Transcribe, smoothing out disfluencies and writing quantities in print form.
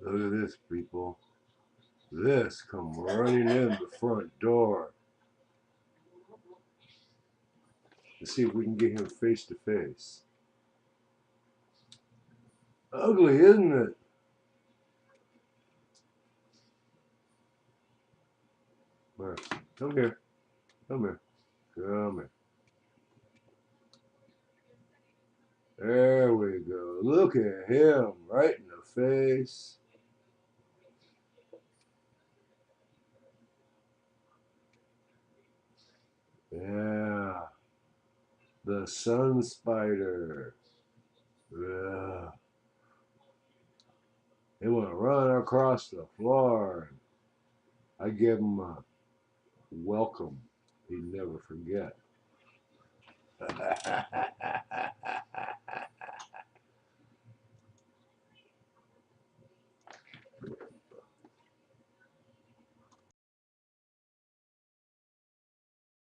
Look at this, people. This come running in the front door. Let's see if we can get him face to face. Ugly, isn't it? Marcy, come here. Come here. Come here. There we go. Look at him right in the face. Yeah. The sun spider. Yeah. He want to run across the floor. I give him a welcome. He'd never forget.